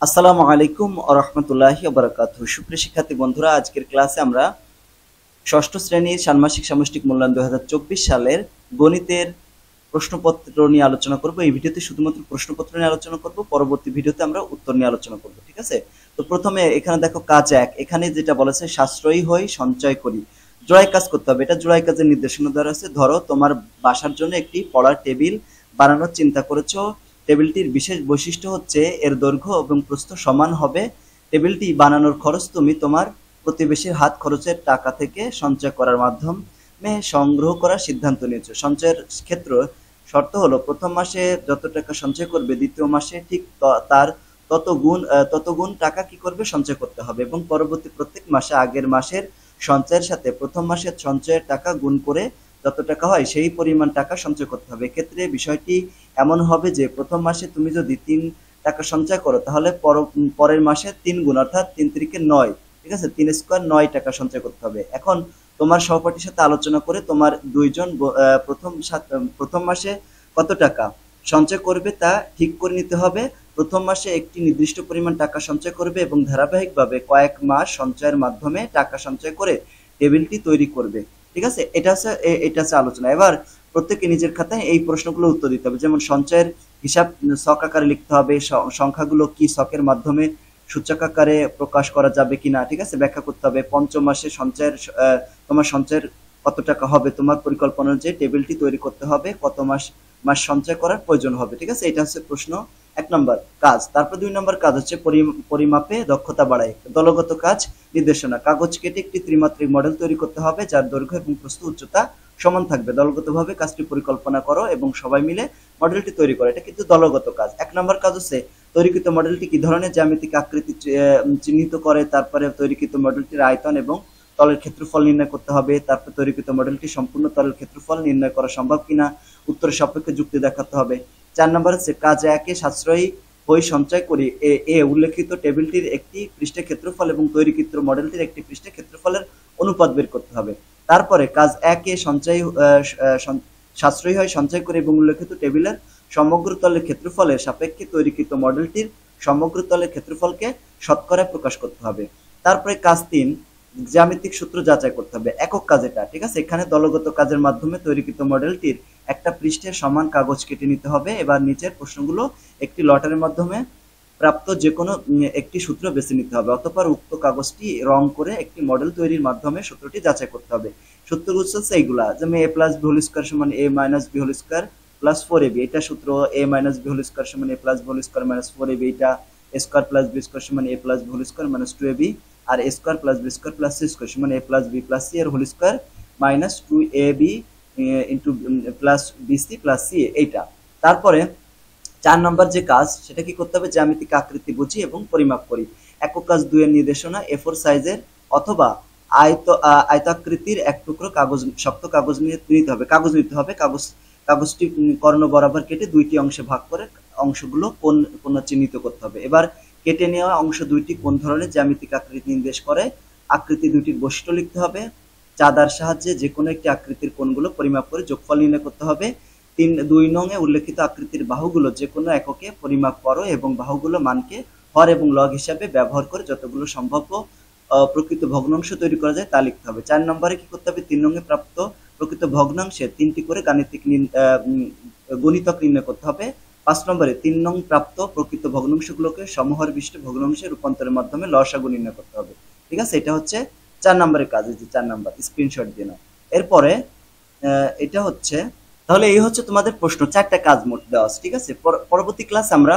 আসসালামু আলাইকুম ওয়া রাহমাতুল্লাহি ওয়া বারাকাতুহু। সুপ্রিয় শিক্ষার্থী বন্ধুরা, আজকের ক্লাসে আমরা ষষ্ঠ শ্রেণীর ষান্মাসিক সামষ্টিক মূল্যায়ন 2024 সালের গণিতের প্রশ্নপত্র নিয়ে আলোচনা করব। এই ভিডিওতে শুধুমাত্র প্রশ্নপত্র নিয়ে আলোচনা করব, পরবর্তী ভিডিওতে আমরা উত্তর নিয়ে আলোচনা করব। ঠিক আছে? তো প্রথমে এখানে দেখো কাজ 1, এখানে যেটা বলেছে সাশ্রয়ী হই সঞ্চয় করি। জোড়াই কাজ করতে হবে, এটা জোড়াই কাজের নির্দেশনা দেওয়া আছে। ধরো তোমার বাসার জন্য একটি পড়ার টেবিল বানানোর চিন্তা করেছো। টেবিলটির বিশেষ বৈশিষ্ট্য হচ্ছে এর দৈর্ঘ্য এবং প্রস্থ সমান হবে। টেবিলটি বানানোর খরচ তুমি তোমার প্রতিবেশীর হাত খরচের টাকা থেকে সঞ্চয় করার মাধ্যমে সংগ্রহ করার সিদ্ধান্ত নিয়েছো। সঞ্চয়ের ক্ষেত্র শর্ত হলো প্রথম মাসে যত টাকা সঞ্চয় করবে দ্বিতীয় মাসে ঠিক তার তত গুণ টাকা কি করবে সঞ্চয় করতে হবে, এবং পরবর্তী প্রত্যেক মাসে আগের মাসের সঞ্চয়ের সাথে প্রথম মাসের সঞ্চয়ের টাকা গুণ করে যত টাকা হয় সেই পরিমাণ টাকা সঞ্চয় করতে হবে। এক্ষেত্রে বিষয়টি এমন হবে যে প্রথম মাসে তুমি যদি 3 টাকা সঞ্চয় করো তাহলে পরের মাসে 3 গুণ অর্থাৎ 3 3 9, ঠিক আছে, 3 স্কয়ার 9 টাকা সঞ্চয় করতে হবে। এখন তোমার সহপাঠীর সাথে আলোচনা করে তোমার দুইজন প্রথম মাসে কত টাকা সঞ্চয় করবে তা ঠিক করে নিতে হবে। প্রথম মাসে একটি নির্দিষ্ট পরিমাণ টাকা সঞ্চয় করবে এবং ধারাবাহিকভাবে কয়েক মাস সঞ্চয়ের মাধ্যমে টাকা সঞ্চয় করে টেবিলটি তৈরি করবে। ঠিক আছে, এটা হচ্ছে আলোচনা। এবার প্রত্যেকে নিজের খাতায় এই প্রশ্নগুলো উত্তর দিতে হবে। যেমন সঞ্চয়ের হিসাব ছক আকারে লিখতে হবে, সংখ্যাগুলো কি ছকের মাধ্যমে সূচক আকারে প্রকাশ করা যাবে কিনা, ঠিক আছে, ব্যাখ্যা করতে হবে। পঞ্চম মাসে তোমার সঞ্চয়ের কত টাকা হবে, তোমার পরিকল্পনা অনুযায়ী টেবিলটি তৈরি করতে হবে, কত মাস সঞ্চয় করার প্রয়োজন হবে। ঠিক আছে, এটা হচ্ছে প্রশ্ন 1 নম্বর কাজ। তারপর 2 নম্বর কাজ হচ্ছে পরিমাপে দক্ষতা বাড়ায়। দলগত কাজ নির্দেশনা, কাগজ কেটে একটি ত্রিমাত্রিক মডেল তৈরি করতে হবে যার দৈর্ঘ্য এবং প্রস্থ উচ্চতা সমান থাকবে। দলগতভাবে কাজটি পরিকল্পনা করো এবং সবাই মিলে মডেলটি তৈরি করো। এটা কিন্তু দলগত কাজ। 1 নম্বর কাজ হচ্ছে তৈরিকৃত মডেলটি কি ধরনের জ্যামিতিক আকৃতি চিহ্নিত করে, তারপরে তৈরিকৃত মডেলটির আয়তন এবং তলের ক্ষেত্রফল নির্ণয় করতে হবে। তারপর তৈরিকৃত মডেলটি সম্পূর্ণ তলের ক্ষেত্রফল নির্ণয় করা সম্ভব কিনা উত্তরের সাপেক্ষে যুক্তি দেখাতে হবে। 4 নম্বর হচ্ছে কাজ 1 সাশ্রয়ী হই সঞ্চয় করি। উল্লেখিত টেবিলটির একটি পৃষ্ঠের ক্ষেত্রফল এবং তৈরিকৃত মডেলটির একটি পৃষ্ঠের ক্ষেত্রফলের অনুপাত বের করতে হবে। তারপরে কাজ 1 সাশ্রয়ী হয় সঞ্চয় করে এবং উল্লেখিত টেবিলের সমগ্র তলের ক্ষেত্রফলের সাপেক্ষে তৈরিকৃত মডেলটির সমগ্র তলের ক্ষেত্রফলকে শতকরায় প্রকাশ করতে হবে। তারপরে কাজ 3 জ্যামিতিক সূত্র যাচাই করতে হবে। একক কাজ এটা, ঠিক আছে। এখানে দলগত কাজের মাধ্যমে তৈরিকৃত মডেলটির একটা পৃষ্ঠের সমান কাগজ কেটে নিতে হবে। এবার নিচের প্রশ্নগুলো একটি লটারির মাধ্যমে প্রাপ্ত যে কোনো একটি সূত্র বেছে নিতে হবে। অতঃপর উক্ত কাগজটি রং করে একটি মডেল তৈরির মাধ্যমে সূত্রটি যাচাই করতে হবে। সূত্রগুলো হচ্ছে এইগুলা, যেমন a plus b whole square সমান a minus b whole square plus 4ab, এটা সূত্র। a minus b whole square সমান a plus b whole square minus 4ab, এটা a square plus b square সমান a plus b whole square minus 2ab, আর a square plus b square plus c square সমান a plus b plus c এর whole square minus 2ab into plus bc plus c, এইটা। তারপরে 4 নম্বর যে কাজ সেটা কি করতে হবে, জ্যামিতিক আকৃতি বুঝি এবং পরিমাপ করি। একক কাজ 2 এর নির্দেশনা, A4 সাইজের অথবা আয়তাকৃতির এক টুকরো কাগজ, শক্ত কাগজ নিতে হবে। কাগজটি কর্ণ বরাবর কেটে 2টি অংশে ভাগ করে অংশগুলো কোণ চিহ্নিত করতে হবে। এবার কেটে নেওয়া অংশ 2টি কোন ধরনের জ্যামিতিক আকৃতি নির্দেশ করে, আকৃতি 2টির বৈশিষ্ট্য লিখতে হবে। চাঁদার সাহায্যে যে কোনো একটি আকৃতির কোণগুলো পরিমাপ করে যোগফল নির্ণয় করতে হবে। 2 নং এ উল্লেখিত আকৃতির বাহুগুলো যে কোনো এককে পরিমাপ করো এবং বাহুগুলো মানকে হর এবং লগ হিসাবে ব্যবহার করে যতগুলো সম্ভাব্য প্রকৃত ভগ্নাংশ তৈরি করা যায় তা লিখতে হবে। 4 নম্বরে কি করতে হবে, 3 নং এ প্রাপ্ত প্রকৃত ভগ্নাংশে 3টি করে গাণিতিক গণিতক নির্ণয় করতে হবে। 5 নম্বরে 3 নং প্রাপ্ত প্রকৃত ভগ্নাংশগুলোকে সমহর বিশিষ্ট ভগ্নাংশে রূপান্তরের মাধ্যমে লসাগু নির্ণয় করতে হবে। ঠিক আছে, এটা হচ্ছে 4 নম্বরের কাজ। এই যে 4 নম্বর স্ক্রিনশট দিয়ে নাও। এরপরে এটা হচ্ছে, তাহলে এই হচ্ছে তোমাদের প্রশ্ন, 4টা কাজ মোট দেওয়া আছে। ঠিক আছে, পরবর্তী ক্লাস আমরা